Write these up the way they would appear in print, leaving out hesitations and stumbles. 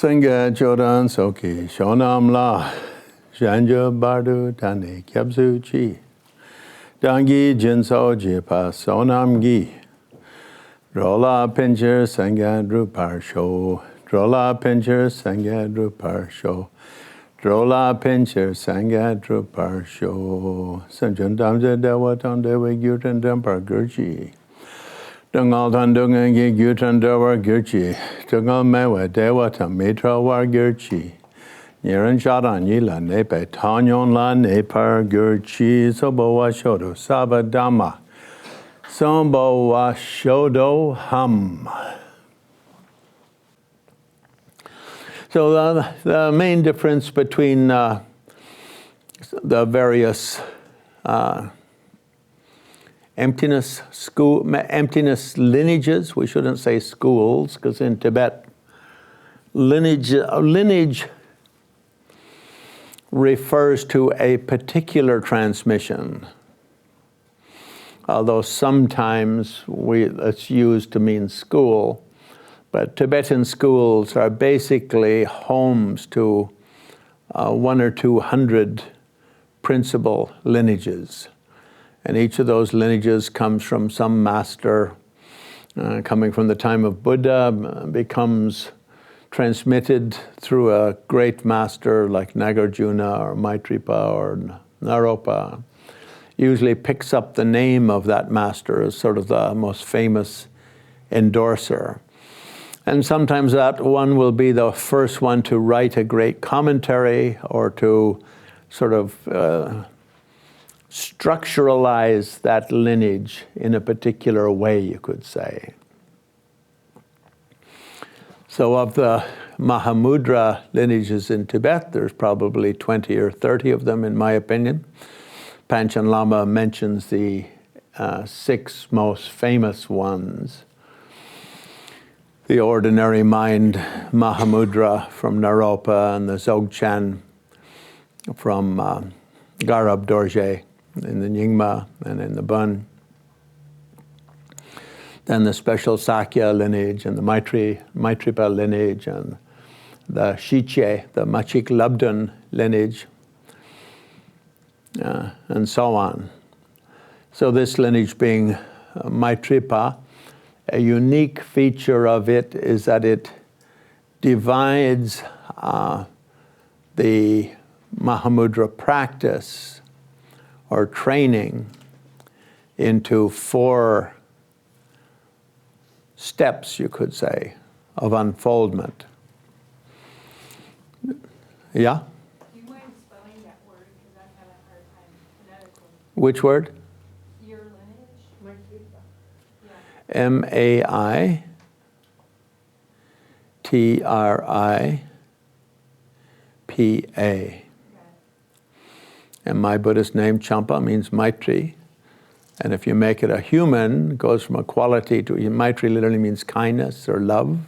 Sangha Jodan Soki, Shonam La, Shanja Bardu Tani, Kyabsu Chi, Dangi Jinso Jipa, Sonam Gi, Drola Pincher Sangha Drupar Show, Drola Pincher Sangha Drupar Show, Drola Pincher Sangha Drupar Show, Sanjun Damja Dewa Tandewa Gyutan Dampar Gurji. Dungal Tandungan Gi Gyutan Dawar Gurji, Dungal Mewa Dewa Tamitra War Gurji, Niran Shadan Yila Nepe Tanyon La Nepar Gurji, Sobo Wa Shodo Saba Dama, Sombo Wa Shodo Hum. So the main difference between the various emptiness lineages, we shouldn't say schools, because in Tibet, lineage refers to a particular transmission, although sometimes it's used to mean school. But Tibetan schools are basically homes to 100 or 200 principal lineages. And each of those lineages comes from some master, coming from the time of Buddha, becomes transmitted through a great master like Nagarjuna or Maitripa or Naropa. Usually picks up the name of that master as sort of the most famous endorser. And sometimes that one will be the first one to write a great commentary or to sort of structuralize that lineage in a particular way, you could say. So of the Mahamudra lineages in Tibet, there's probably 20 or 30 of them, in my opinion. Panchen Lama mentions the 6 most famous ones. The ordinary mind Mahamudra from Naropa, and the Dzogchen from Garab Dorje in the Nyingma and in the Bun. Then the special Sakya lineage and the Maitripa lineage and the Shiche, the Machik Labdun lineage, and so on. So this lineage being Maitripa, a unique feature of it is that it divides the Mahamudra practice or training into 4 steps, you could say, of unfoldment. Yeah? Do you mind spelling that word? Because I've had a hard time phonetically. Which word? Your lineage? Maitripa. Yeah. M-A-I-T-R-I-P-A. And my Buddhist name, Champa, means Maitri. And if you make it a human, it goes from a quality to, Maitri literally means kindness or love.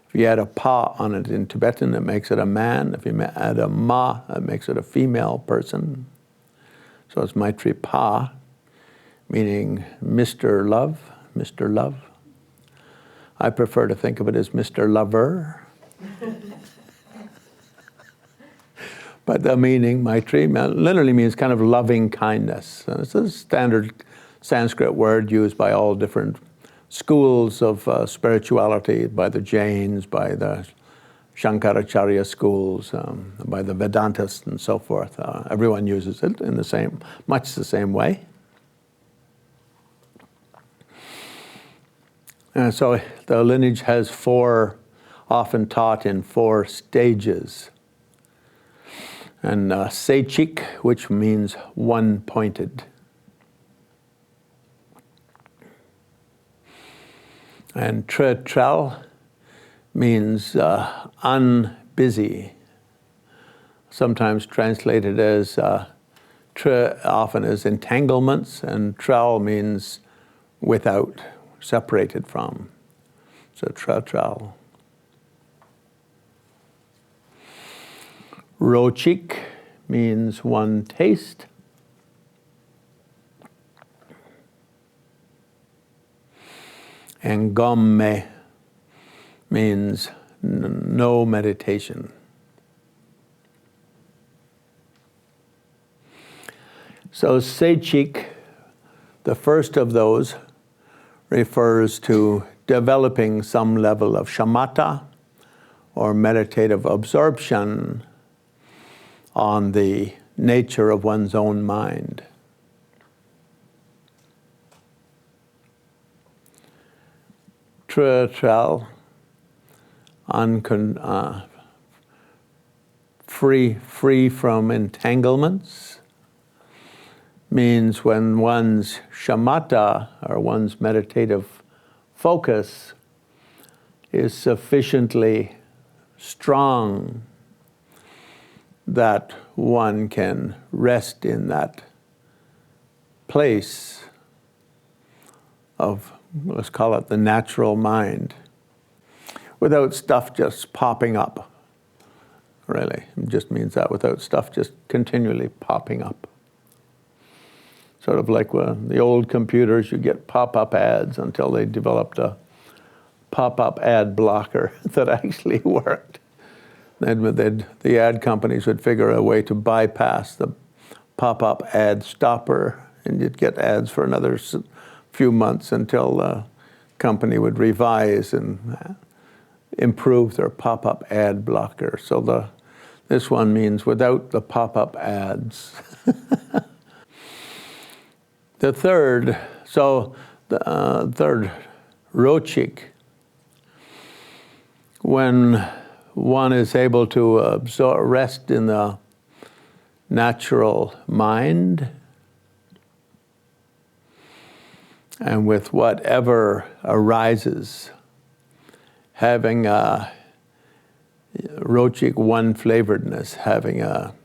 If you add a pa on it in Tibetan, it makes it a man. If you add a ma, it makes it a female person. So it's Maitri Pa, meaning Mr. Love, Mr. Love. I prefer to think of it as Mr. Lover. But the meaning, Maitri, literally means kind of loving kindness. And it's a standard Sanskrit word used by all different schools of spirituality, by the Jains, by the Shankaracharya schools, by the Vedantists and so forth. Everyone uses it in much the same way. And so the lineage has often taught in 4 stages. And Sechik, which means one-pointed. And Trel means unbusy. Sometimes translated as often as entanglements, and Trel means without, separated from. So Trel. Rochik means one taste. And Gomme means no meditation. So Seichik, the first of those, refers to developing some level of shamatha, or meditative absorption, on the nature of one's own mind. Trel, free from entanglements, means when one's shamatha, or one's meditative focus, is sufficiently strong that one can rest in that place of, let's call it the natural mind, without stuff just popping up. Really, it just means that, without stuff just continually popping up. Sort of like when the old computers, you get pop-up ads until they developed a pop-up ad blocker that actually worked. The ad companies would figure a way to bypass the pop-up ad stopper, and you'd get ads for another few months until the company would revise and improve their pop-up ad blocker. So this one means without the pop-up ads. The third rochik, when one is able to rest in the natural mind, and with whatever arises, having a rochik one-flavoredness, having a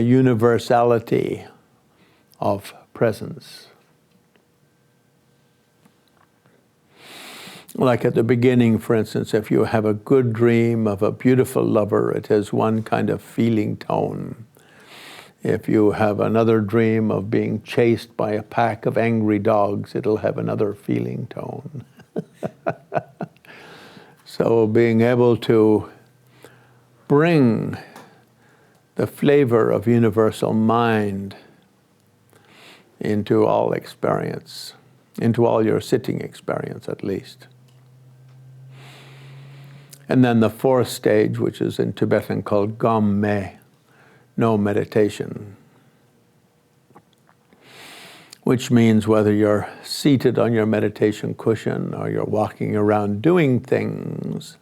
universality of presence. Like at the beginning, for instance, if you have a good dream of a beautiful lover, it has one kind of feeling tone. If you have another dream of being chased by a pack of angry dogs, it'll have another feeling tone. So being able to bring the flavor of universal mind into all experience, into all your sitting experience at least. And then the fourth stage, which is in Tibetan called Gamme, no meditation, which means whether you're seated on your meditation cushion or you're walking around doing things,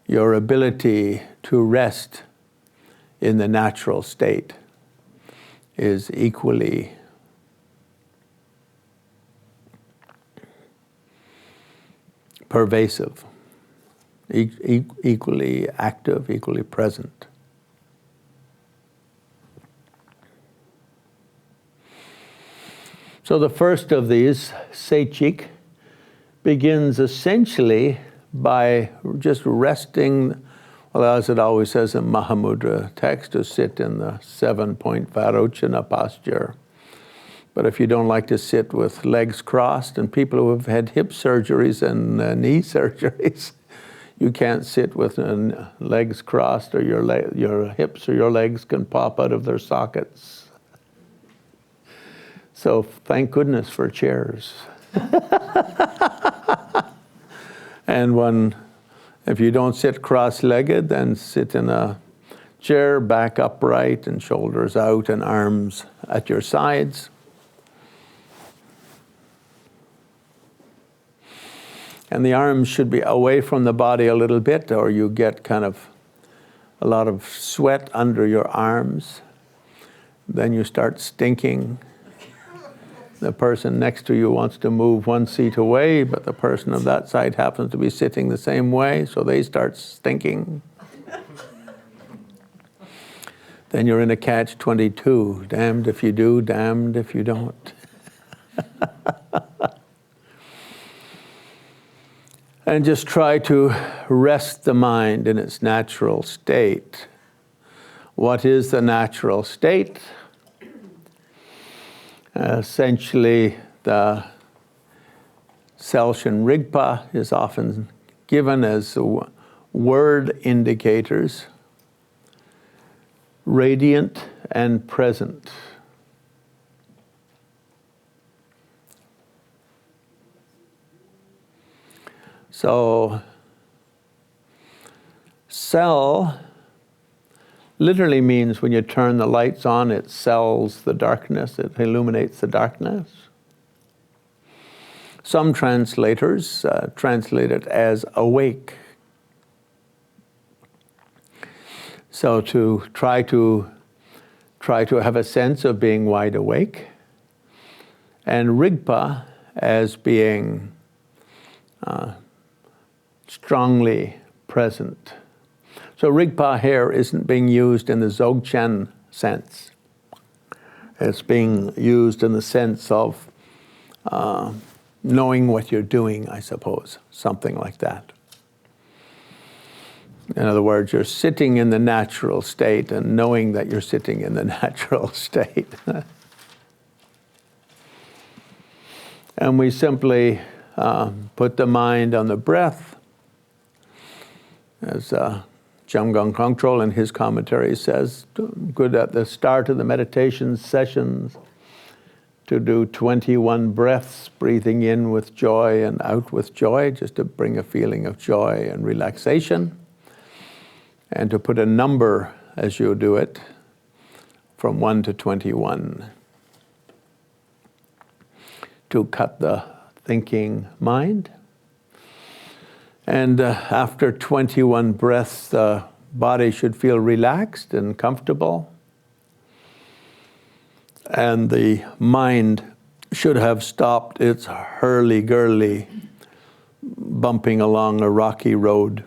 your ability to rest in the natural state is equally pervasive, equally active, equally present. So the first of these, Seichik, begins essentially by just resting, well, as it always says in Mahamudra text, to sit in the 7-point Vairocana posture. But if you don't like to sit with legs crossed, and people who have had hip surgeries and knee surgeries, you can't sit with legs crossed, or your hips or your legs can pop out of their sockets. So thank goodness for chairs. And if you don't sit cross-legged, then sit in a chair, back upright and shoulders out and arms at your sides. And the arms should be away from the body a little bit, or you get kind of a lot of sweat under your arms. Then you start stinking. The person next to you wants to move one seat away, but the person on that side happens to be sitting the same way, so they start stinking. Then you're in a catch-22. Damned if you do, damned if you don't. And just try to rest the mind in its natural state. What is the natural state? Essentially, the Selshen Rigpa is often given as word indicators, radiant and present. So, cell literally means when you turn the lights on, it sells the darkness, it illuminates the darkness. Some translators translate it as awake. So to try to have a sense of being wide awake, and Rigpa as being strongly present. So Rigpa here isn't being used in the Dzogchen sense. It's being used in the sense of knowing what you're doing, I suppose, something like that. In other words, you're sitting in the natural state and knowing that you're sitting in the natural state. And we simply put the mind on the breath, as Jamgon Kongtrul in his commentary says, good at the start of the meditation sessions to do 21 breaths, breathing in with joy and out with joy, just to bring a feeling of joy and relaxation. And to put a number as you do it, from 1 to 21, to cut the thinking mind. And after 21 breaths, the body should feel relaxed and comfortable. And the mind should have stopped its hurly-gurly bumping along a rocky road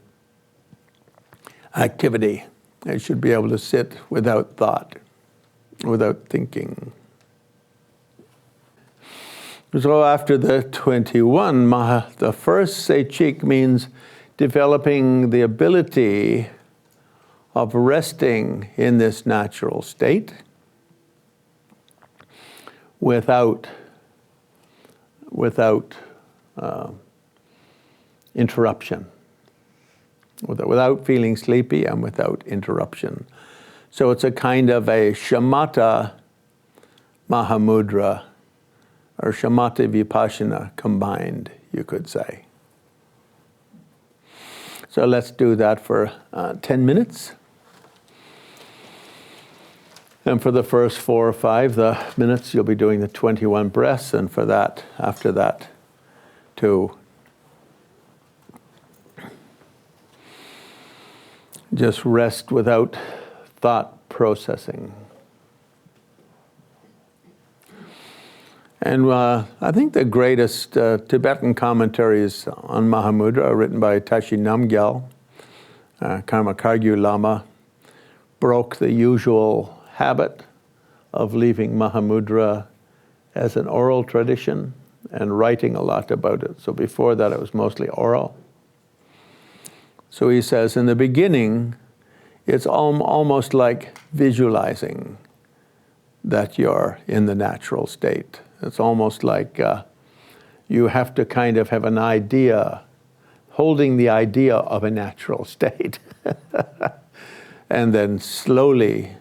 activity. It should be able to sit without thought, without thinking. So after the 21, the first Sechik means developing the ability of resting in this natural state without interruption, without feeling sleepy and without interruption. So it's a kind of a shamatha Mahamudra, or shamatha vipassana combined, you could say. So let's do that for 10 minutes. And for the first 4 or 5 minutes, you'll be doing the 21 breaths, and for that, after that, to just rest without thought processing. And I think the greatest Tibetan commentaries on Mahamudra are written by Tashi Namgyal. Karma Kagyu Lama broke the usual habit of leaving Mahamudra as an oral tradition and writing a lot about it. So before that, it was mostly oral. So he says, in the beginning, it's almost like visualizing that you're in the natural state. It's almost like you have to kind of have an idea, holding the idea of a natural state. And then slowly,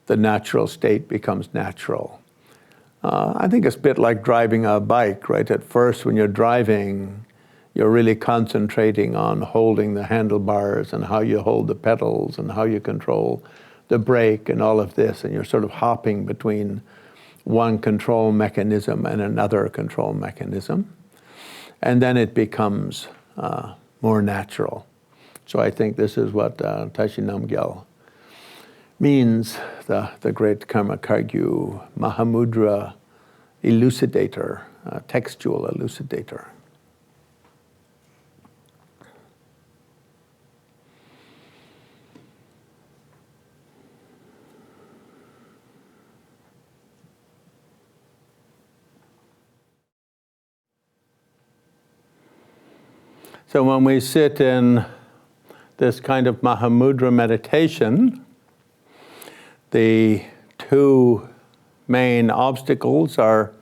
the natural state becomes natural. I think it's a bit like driving a bike, right? At first, when you're driving, you're really concentrating on holding the handlebars and how you hold the pedals and how you control the brake and all of this, and you're sort of hopping between one control mechanism and another control mechanism. And then it becomes more natural. So I think this is what Tashi Namgyal means, the great Karma Kagyu Mahamudra elucidator, textual elucidator. So when we sit in this kind of Mahamudra meditation, the 2 main obstacles are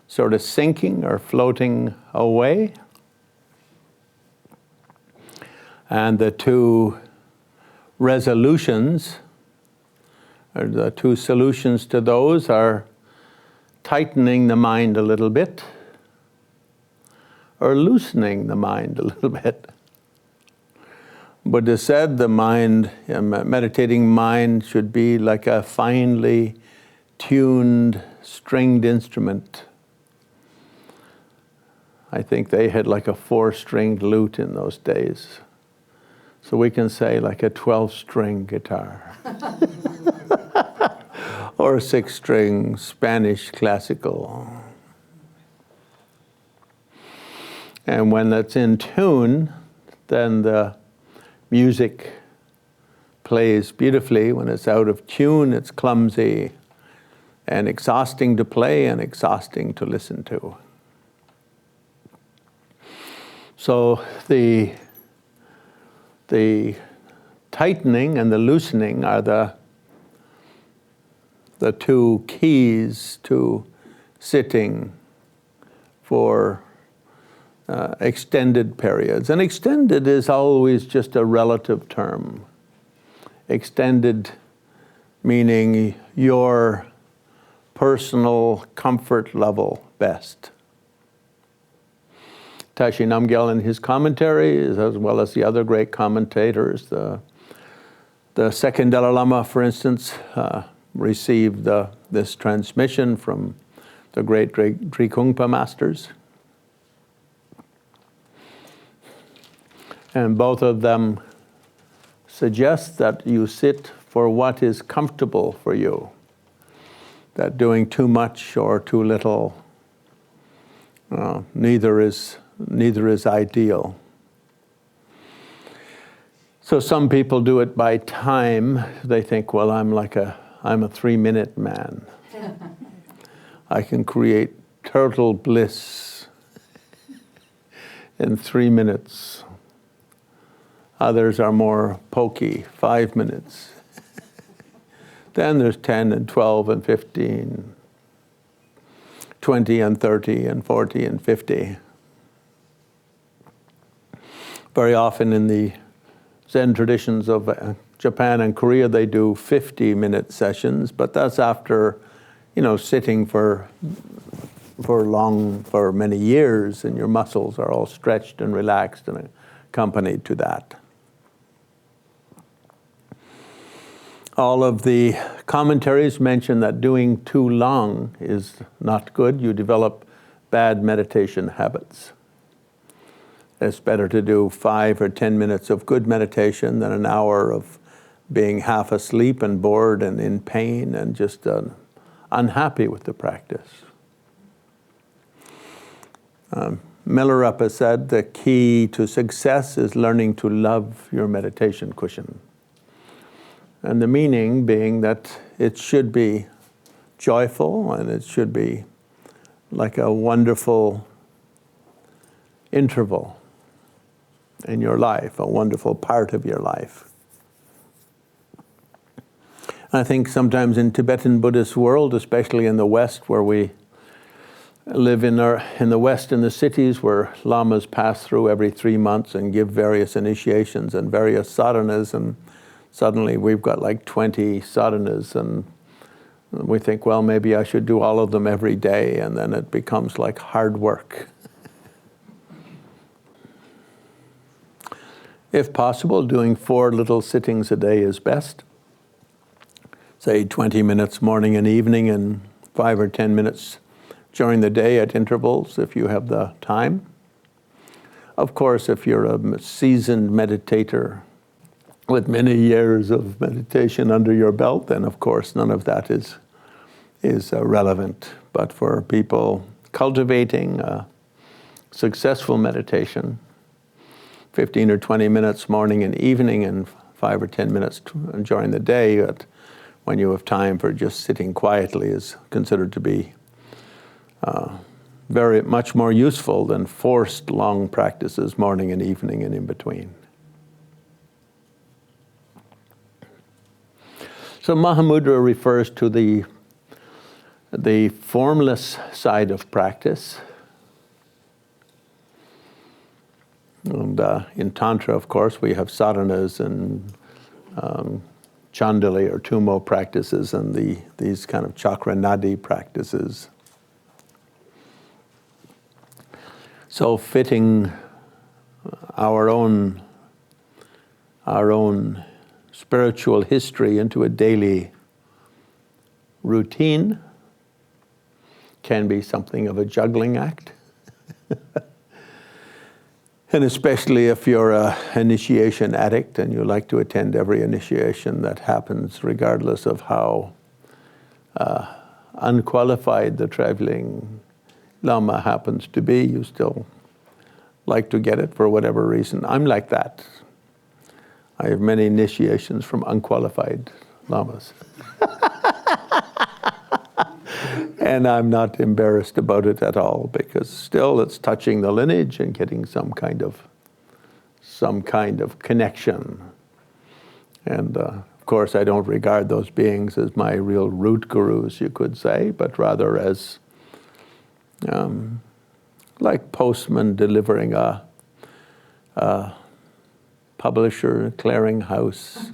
sort of sinking or floating away. And the two resolutions, or the two solutions to those, are tightening the mind a little bit or loosening the mind a little bit. Buddha said the mind, a meditating mind, should be like a finely tuned stringed instrument. I think they had like a 4-stringed lute in those days. So we can say like a 12-string guitar. Or a 6-string Spanish classical. And when that's in tune, then the music plays beautifully. When it's out of tune, it's clumsy and exhausting to play and exhausting to listen to. So the tightening and the loosening are the two keys to sitting for extended periods. And extended is always just a relative term. Extended meaning your personal comfort level best. Tashi Namgyal in his commentaries, as well as the other great commentators, the second Dalai Lama, for instance, received this transmission from the great Drikungpa masters. And both of them suggest that you sit for what is comfortable for you, that doing too much or too little, neither is ideal. So some people do it by time. They think, well, I'm a 3-minute man. I can create total bliss in 3 minutes. Others are more pokey, 5 minutes. Then there's 10 and 12 and 15, 20 and 30 and 40 and 50. Very often in the Zen traditions of Japan and Korea, they do 50-minute sessions, but that's after, sitting for many years, and your muscles are all stretched and relaxed and accompanied to that. All of the commentaries mention that doing too long is not good. You develop bad meditation habits. It's better to do 5 or 10 minutes of good meditation than an hour of being half asleep and bored and in pain and just unhappy with the practice. Milarepa said the key to success is learning to love your meditation cushion. And the meaning being that it should be joyful and it should be like a wonderful interval in your life, a wonderful part of your life. I think sometimes in Tibetan Buddhist world, especially in the West, where we live in the West, in the cities where Lamas pass through every 3 months and give various initiations and various sadhanas, and suddenly we've got like 20 sadhanas, and we think, well, maybe I should do all of them every day, and then it becomes like hard work. If possible, doing 4 little sittings a day is best. Say 20 minutes morning and evening, and 5 or 10 minutes during the day at intervals if you have the time. Of course, if you're a seasoned meditator with many years of meditation under your belt, then of course none of that is relevant. But for people cultivating successful meditation, 15 or 20 minutes morning and evening, and 5 or 10 minutes during the day when you have time for just sitting quietly is considered to be very much more useful than forced long practices morning and evening and in between. So Mahamudra refers to the formless side of practice. And in Tantra, of course, we have sadhanas and chandali or tumo practices and these kind of chakra nadi practices. So fitting our own spiritual history into a daily routine can be something of a juggling act. And especially if you're an initiation addict and you like to attend every initiation that happens, regardless of how unqualified the traveling Lama happens to be, you still like to get it for whatever reason. I'm like that. I have many initiations from unqualified Lamas. And I'm not embarrassed about it at all, because still it's touching the lineage and getting some kind of connection. And of course, I don't regard those beings as my real root gurus, you could say, but rather as like postman delivering a publisher clearinghouse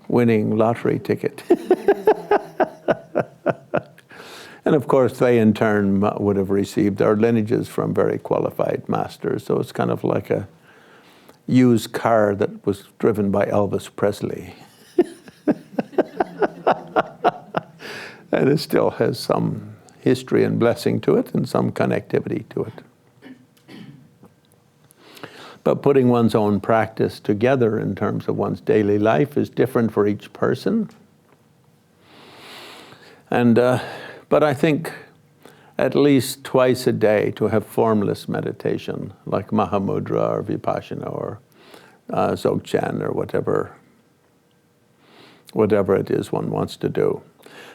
winning lottery ticket. And of course, they in turn would have received their lineages from very qualified masters. So it's kind of like a used car that was driven by Elvis Presley. And it still has some history and blessing to it and some connectivity to it. But putting one's own practice together in terms of one's daily life is different for each person. And but I think at least twice a day to have formless meditation, like Mahamudra or Vipassana or Dzogchen or whatever it is one wants to do.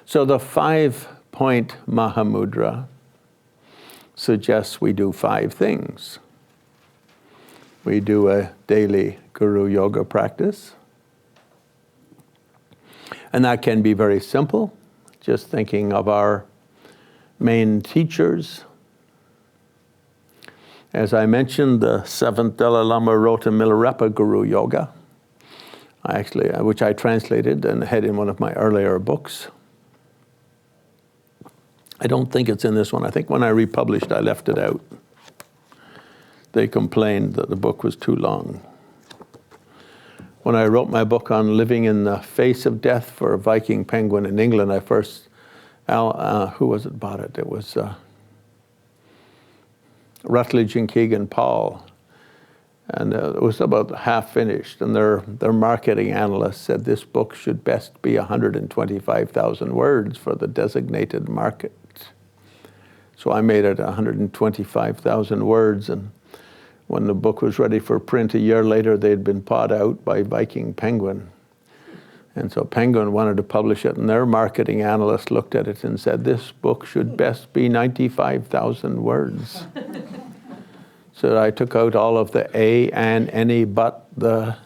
So the 5-point Mahamudra suggests we do 5 things. We do a daily guru yoga practice. And that can be very simple, just thinking of our main teachers. As I mentioned, the 7th Dalai Lama wrote a Milarepa Guru Yoga, which I translated and had in one of my earlier books. I don't think it's in this one. I think when I republished, I left it out. They complained that the book was too long. When I wrote my book on living in the face of death for a Viking penguin in England, I first, who was it bought it? It was Rutledge and Keegan Paul. And it was about half finished. And their marketing analyst said this book should best be 125,000 words for the designated market. So I made it 125,000 words. And when the book was ready for print a year later, they'd been pawed out by Viking Penguin. And so Penguin wanted to publish it, and their marketing analyst looked at it and said, this book should best be 95,000 words. So I took out all of the a, and, any, but, the.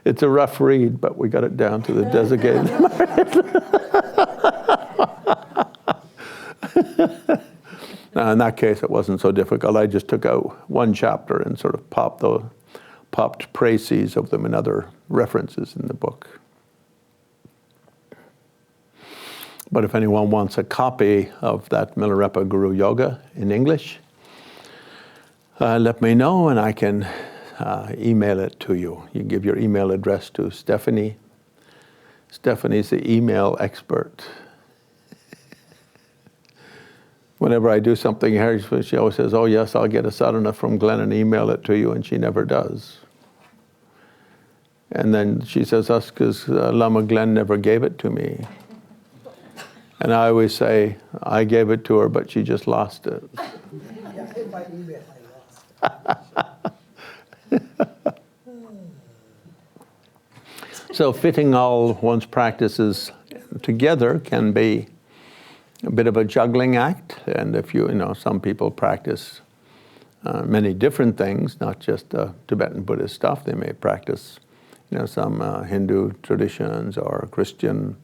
It's a rough read, but we got it down to the designated market. Now, in that case, it wasn't so difficult. I just took out one chapter and sort of popped précis of them in other references in the book. But if anyone wants a copy of that Milarepa Guru Yoga in English, let me know and I can email it to you. You can give your email address to Stephanie. Stephanie's the email expert. Whenever I do something here, she always says, oh yes, I'll get a sadhana from Glenn and email it to you, and she never does. And then she says, that's because Lama Glenn never gave it to me. And I always say, I gave it to her, but she just lost it. Yeah, in my email, I lost it. So fitting all one's practices together can be a bit of a juggling act. And if some people practice many different things, not just Tibetan Buddhist stuff. They may practice, some Hindu traditions or Christian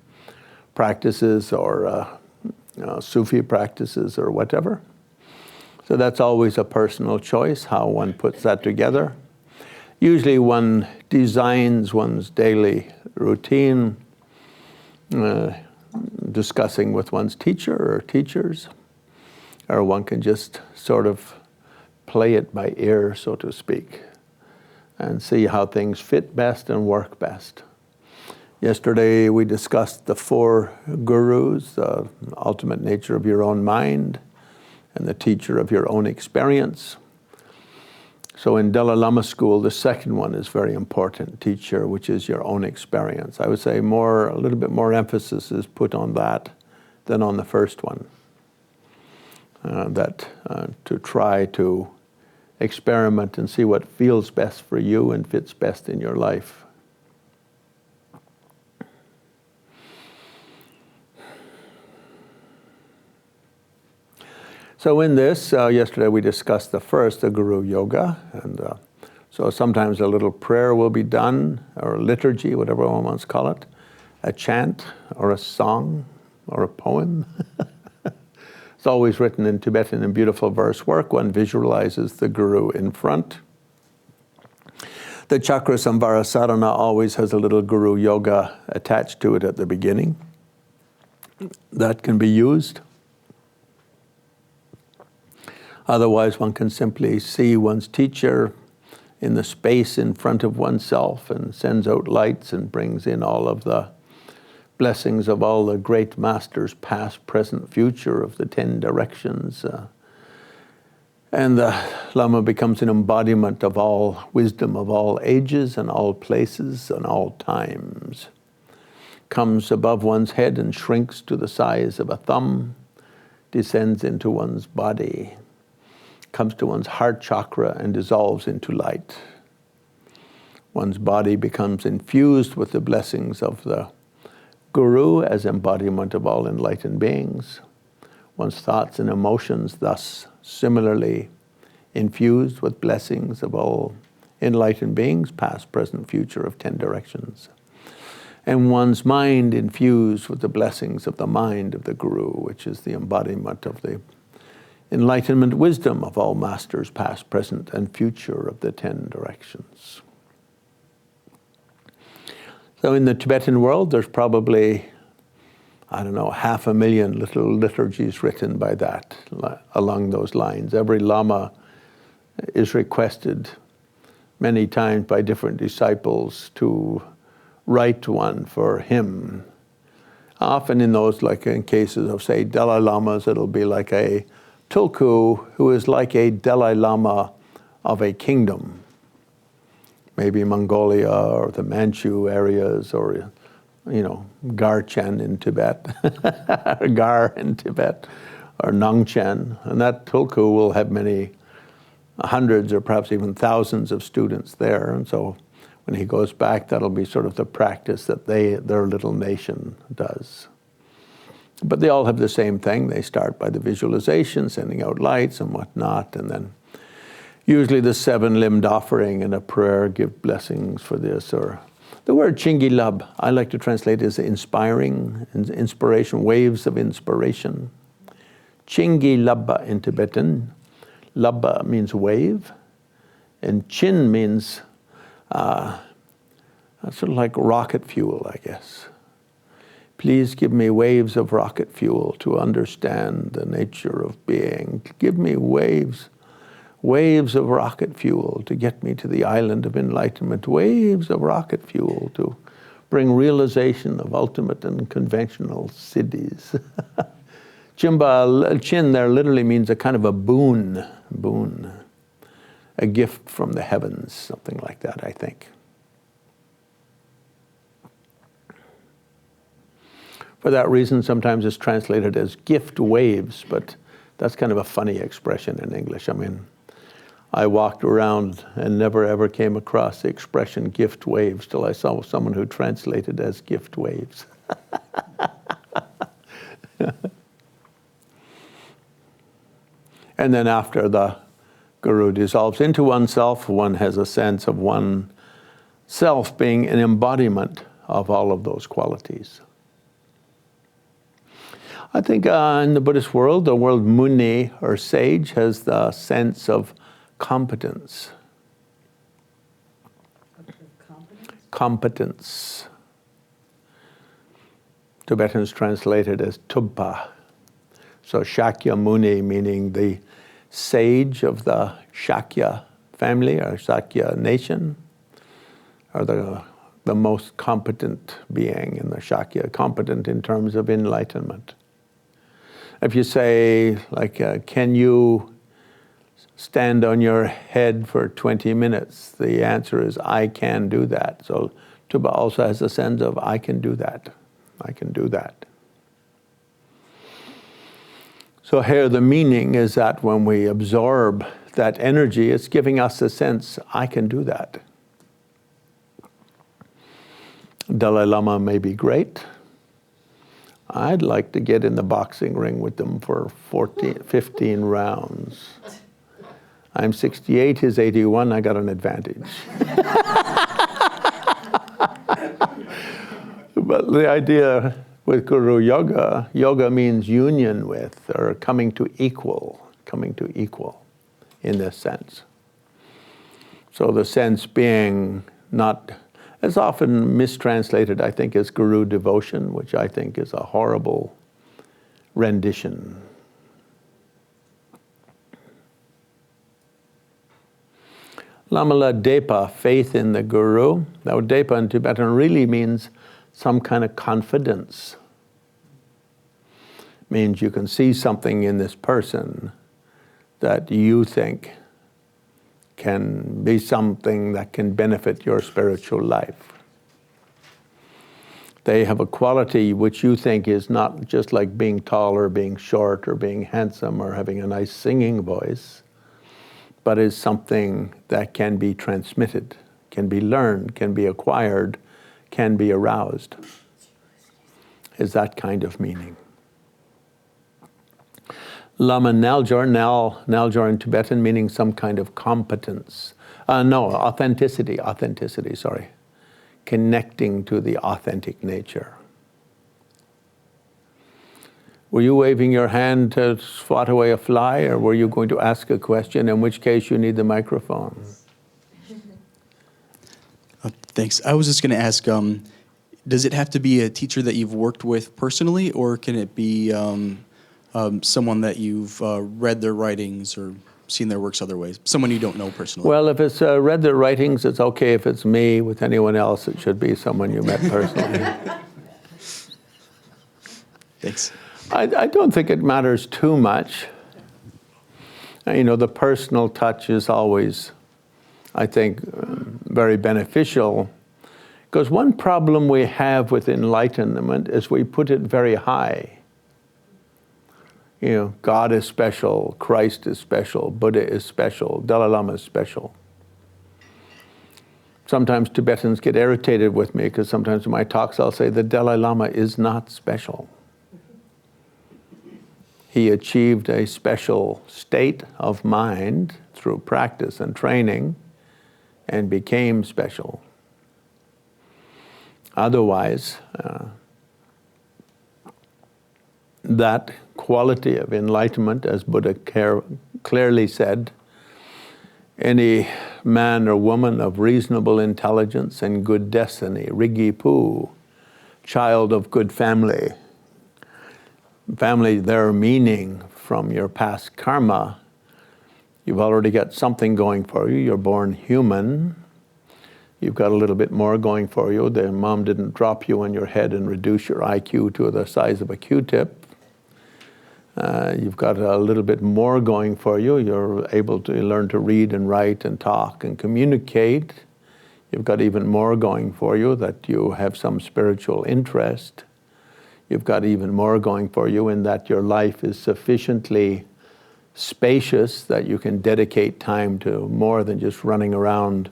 practices or Sufi practices or whatever. So that's always a personal choice, how one puts that together. Usually one designs one's daily routine, discussing with one's teacher or teachers, or one can just sort of play it by ear, so to speak, and see how things fit best and work best. Yesterday we discussed the 4 gurus, the ultimate nature of your own mind and the teacher of your own experience. So in Dalai Lama school, the second one is very important, teacher, which is your own experience. I would say a little bit more emphasis is put on that than on the first one. To try to experiment and see what feels best for you and fits best in your life. So in this, yesterday we discussed the first, the Guru Yoga, and so sometimes a little prayer will be done, or a liturgy, whatever one wants to call it, a chant, or a song, or a poem. It's always written in Tibetan in beautiful verse work. One visualizes the Guru in front. The Chakra Samvara Sadhana always has a little Guru Yoga attached to it at the beginning. That can be used. Otherwise, one can simply see one's teacher in the space in front of oneself and sends out lights and brings in all of the blessings of all the great masters, past, present, future, of the 10 directions. And the Lama becomes an embodiment of all wisdom of all ages and all places and all times. Comes above one's head and shrinks to the size of a thumb, descends into one's body, comes to one's heart chakra and dissolves into light. One's body becomes infused with the blessings of the Guru as embodiment of all enlightened beings. One's thoughts and emotions thus similarly infused with blessings of all enlightened beings, past, present, future, of 10 directions. And one's mind infused with the blessings of the mind of the Guru, which is the embodiment of the enlightenment wisdom of all masters, past, present, and future, of the 10 directions. So in the Tibetan world, there's probably, 500,000 little liturgies written by that, along those lines. Every Lama is requested many times by different disciples to write one for him. Often in those, like in cases of, say, Dalai Lamas, it'll be like a tulku who is like a Dalai Lama of a kingdom. Maybe Mongolia or the Manchu areas, or, Garchen in Tibet, or Gar in Tibet, or Nangchen. And that tulku will have many hundreds or perhaps even thousands of students there. And so when he goes back, that'll be sort of the practice that their little nation does. But they all have the same thing. They start by the visualization, sending out lights and whatnot, and then usually the 7-limbed offering and a prayer, give blessings for this. Or the word chingi lab, I like to translate as inspiring, inspiration, waves of inspiration. Chingi labba in Tibetan. Labba means wave, and chin means sort of like rocket fuel, I guess. Please give me waves of rocket fuel to understand the nature of being. Give me waves of rocket fuel to get me to the island of enlightenment. Waves of rocket fuel to bring realization of ultimate and conventional siddhis. Chin there literally means a kind of a boon, a gift from the heavens, something like that, I think. For that reason, sometimes it's translated as gift waves, but that's kind of a funny expression in English. I mean, I walked around and never ever came across the expression gift waves till I saw someone who translated as gift waves. And then after the Guru dissolves into oneself, one has a sense of oneself being an embodiment of all of those qualities. I think in the Buddhist world, the word muni, or sage, has the sense of competence. Competence. Tibetans translate it as tubpa. So Shakya Muni, meaning the sage of the Shakya family or Shakya nation, or the most competent being in the Shakya, competent in terms of enlightenment. If you say, like, can you stand on your head for 20 minutes? The answer is, I can do that. So Tuba also has a sense of, I can do that. I can do that. So here the meaning is that when we absorb that energy, it's giving us a sense, I can do that. Dalai Lama may be great. I'd like to get in the boxing ring with them for 15 rounds. I'm 68, he's 81, I got an advantage. But the idea with Guru Yoga, yoga means union with, or coming to equal in this sense. So the sense being not, it's often mistranslated, I think, as guru devotion, which I think is a horrible rendition. Lamala Depa, faith in the guru. Now Depa in Tibetan really means some kind of confidence. Means you can see something in this person that you think can be something that can benefit your spiritual life. They have a quality which you think is not just like being tall or being short or being handsome or having a nice singing voice, but is something that can be transmitted, can be learned, can be acquired, can be aroused, is that kind of meaning. Lama Naljor, Naljor in Tibetan meaning some kind of competence. Authenticity, sorry. Connecting to the authentic nature. Were you waving your hand to swat away a fly, or were you going to ask a question, in which case you need the microphone? Thanks. I was just going to ask, does it have to be a teacher that you've worked with personally, or can it be someone that you've read their writings or seen their works other ways? Someone you don't know personally? Well, if it's read their writings, it's okay. If it's me, with anyone else, it should be someone you met personally. Thanks. I don't think it matters too much. The personal touch is always, I think, very beneficial. Because one problem we have with enlightenment is we put it very high. God is special, Christ is special, Buddha is special, Dalai Lama is special. Sometimes Tibetans get irritated with me because sometimes in my talks I'll say the Dalai Lama is not special. He achieved a special state of mind through practice and training and became special. Otherwise, that quality of enlightenment, as Buddha clearly said, any man or woman of reasonable intelligence and good destiny, Rigipu, child of good family. Family, their meaning from your past karma. You've already got something going for you. You're born human. You've got a little bit more going for you. Their mom didn't drop you on your head and reduce your IQ to the size of a Q-tip. You've got a little bit more going for you. You're able to learn to read and write and talk and communicate. You've got even more going for you, that you have some spiritual interest. You've got even more going for you in that your life is sufficiently spacious that you can dedicate time to more than just running around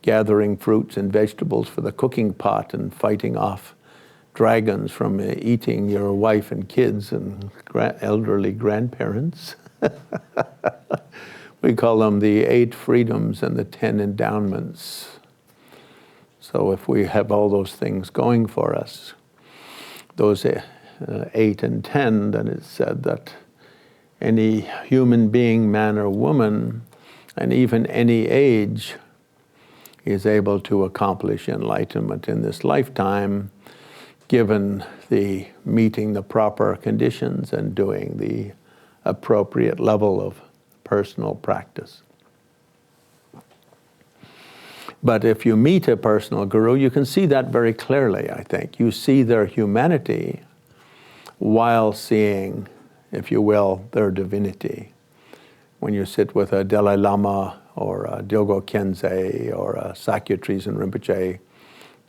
gathering fruits and vegetables for the cooking pot and fighting off dragons from eating your wife and kids and elderly grandparents. We call them the 8 freedoms and the 10 endowments. So if we have all those things going for us, those 8 and 10, then it's said that any human being, man or woman, and even any age, is able to accomplish enlightenment in this lifetime, given the meeting the proper conditions and doing the appropriate level of personal practice. But if you meet a personal guru, you can see that very clearly, I think. You see their humanity while seeing, if you will, their divinity. When you sit with a Dalai Lama or a Dilgo Khyentse or a Sakya Trisen Rinpoche,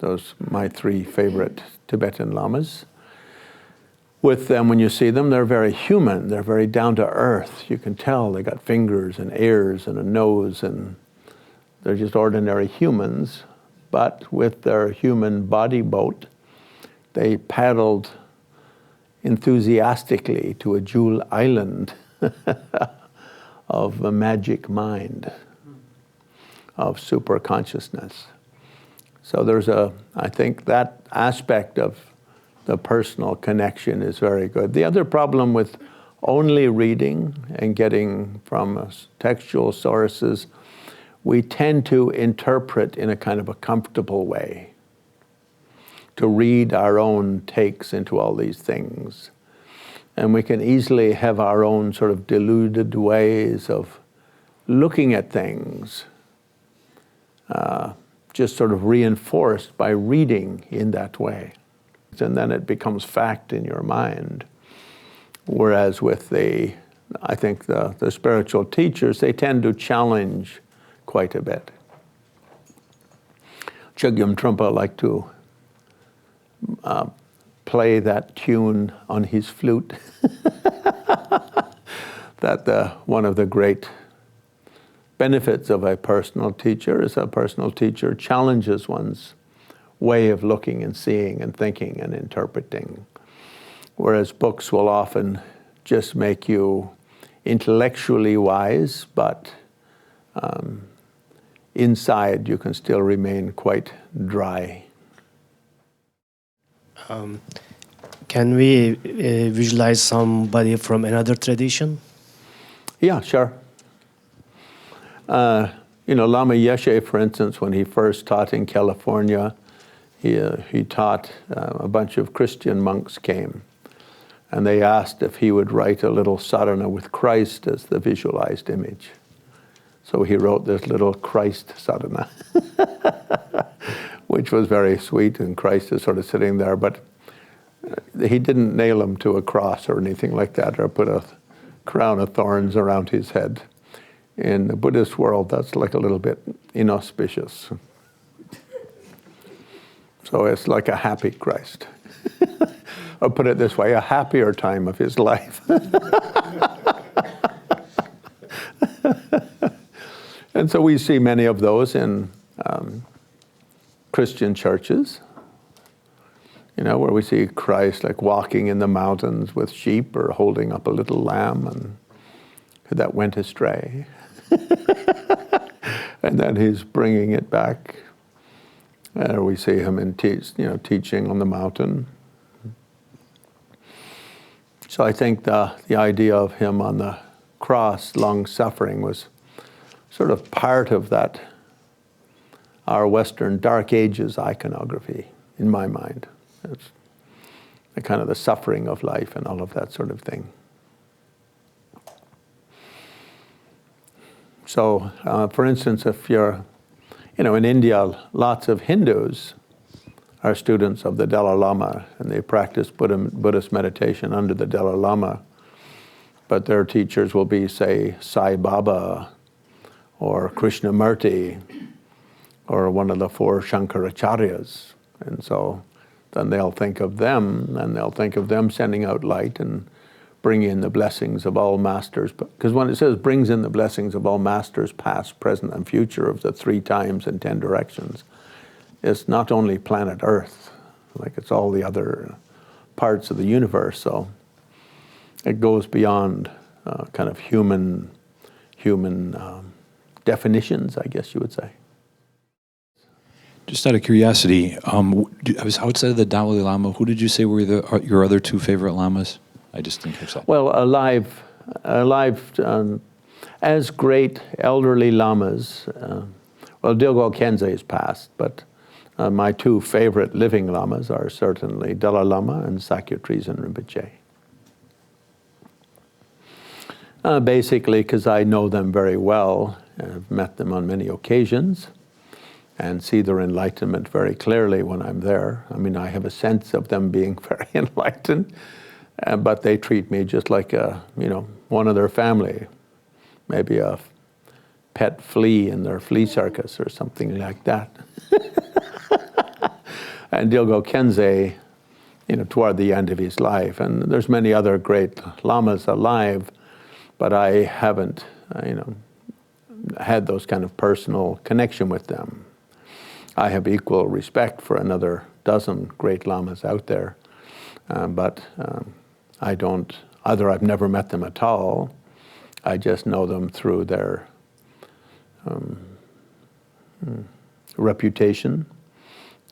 those are my 3 favorite Tibetan Lamas. With them, when you see them, they're very human. They're very down to earth. You can tell they got fingers and ears and a nose, and they're just ordinary humans. But with their human body boat, they paddled enthusiastically to a jewel island of a magic mind, of super consciousness. So there's I think that aspect of the personal connection is very good. The other problem with only reading and getting from textual sources, we tend to interpret in a kind of a comfortable way, to read our own takes into all these things. And we can easily have our own sort of deluded ways of looking at things, just sort of reinforced by reading in that way. And then it becomes fact in your mind. Whereas with I think the spiritual teachers, they tend to challenge quite a bit. Chogyam Trungpa liked to play that tune on his flute. That one of the great benefits of a personal teacher is a personal teacher challenges one's way of looking and seeing and thinking and interpreting. Whereas books will often just make you intellectually wise, but inside you can still remain quite dry. Can we visualize somebody from another tradition? Yeah, sure. Lama Yeshe, for instance, when he first taught in California, he taught, a bunch of Christian monks came, and they asked if he would write a little sadhana with Christ as the visualized image. So he wrote this little Christ sadhana, which was very sweet, and Christ is sort of sitting there, but he didn't nail him to a cross or anything like that, or put a crown of thorns around his head. In the Buddhist world, that's like a little bit inauspicious. So it's like a happy Christ. Or put it this way, a happier time of his life. And so we see many of those in Christian churches, where we see Christ like walking in the mountains with sheep or holding up a little lamb and that went astray. And then he's bringing it back. And we see him in teaching on the mountain. So I think the idea of him on the cross, long suffering, was sort of part of that, our Western Dark Ages iconography, in my mind. It's the kind of the suffering of life and all of that sort of thing. So, for instance, if you're, in India, lots of Hindus are students of the Dalai Lama, and they practice Buddhist meditation under the Dalai Lama. But their teachers will be, say, Sai Baba, or Krishnamurti, or one of the 4 Shankaracharyas. And so then they'll think of them, and they'll think of them sending out light and bring in the blessings of all masters. Because when it says brings in the blessings of all masters, past, present, and future, of the 3 times and 10 directions, it's not only planet Earth, like it's all the other parts of the universe. So it goes beyond kind of human definitions, I guess you would say. Just out of curiosity, I was outside of the Dalai Lama. Who did you say were your other two favorite lamas? I just didn't catch that. Well, alive, as great elderly lamas. Well, Dilgo Khyentse is past, but my two favorite living lamas are certainly Dalai Lama and Sakya Trizin Rinpoche. Basically, because I know them very well, I've met them on many occasions, and see their enlightenment very clearly when I'm there. I mean, I have a sense of them being very enlightened, but they treat me just like one of their family, maybe a pet flea in their flea circus or something like that. And Dilgo Khyentse, toward the end of his life, and there's many other great lamas alive, but I haven't, had those kind of personal connection with them. I have equal respect for another dozen great lamas out there, but I don't, either I've never met them at all, I just know them through their reputation,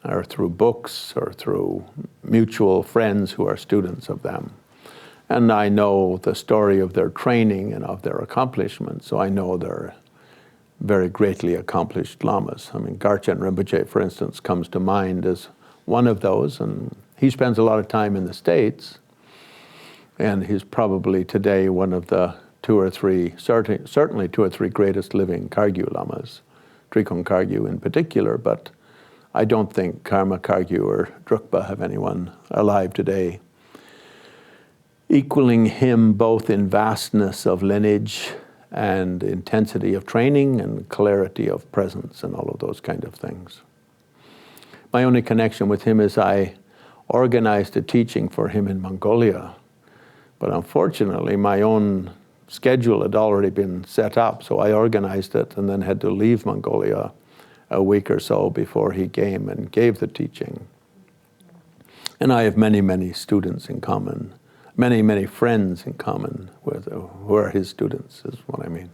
or through books, or through mutual friends who are students of them. And I know the story of their training and of their accomplishments, so I know they're very greatly accomplished lamas. I mean, Garchen Rinpoche, for instance, comes to mind as one of those, and he spends a lot of time in the States, and he's probably today one of the certainly two or three greatest living Kagyu lamas, Trikong Kagyu in particular, but I don't think Karma Kagyu or Drukpa have anyone alive today equaling him both in vastness of lineage and intensity of training and clarity of presence and all of those kind of things. My only connection with him is I organized a teaching for him in Mongolia, but unfortunately my own schedule had already been set up, so I organized it and then had to leave Mongolia a week or so before he came and gave the teaching. And I have many, many students in common, many, many friends in common with who are his students, is what I mean.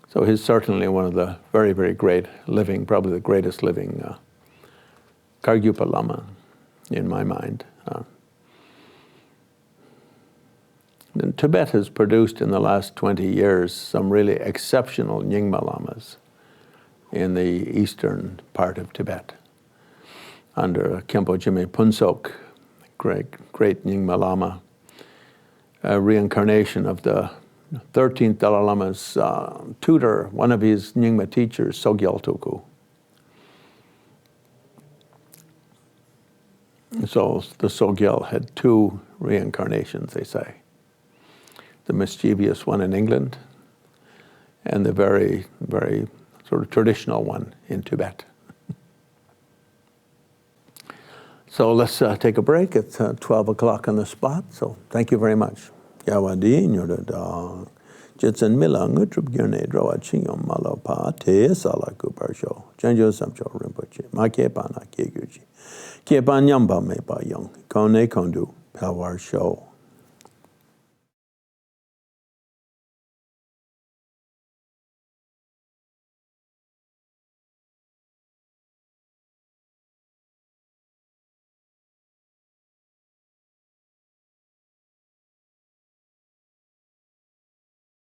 So he's certainly one of the very, very great living, probably the greatest living Kargyupa Lama in my mind. And Tibet has produced in the last 20 years some really exceptional Nyingma Lamas in the eastern part of Tibet under Khenpo Jime Punsok, great Nyingma Lama, a reincarnation of the 13th Dalai Lama's tutor, one of his Nyingma teachers, Sogyal Tulku. So the Sogyal had two reincarnations, they say. The mischievous one in England and the very, very sort of traditional one in Tibet. So let's take a break. It's 12 o'clock on the spot, so thank you very much. Yawadi nyurada jitsen mila ngutrub gyurne drawa chingom malo pa te sala kuparsho chanjo samcho rinpoche ma kepa na kegyuchi kepa nyamba me pa yong kone kondu pawar show.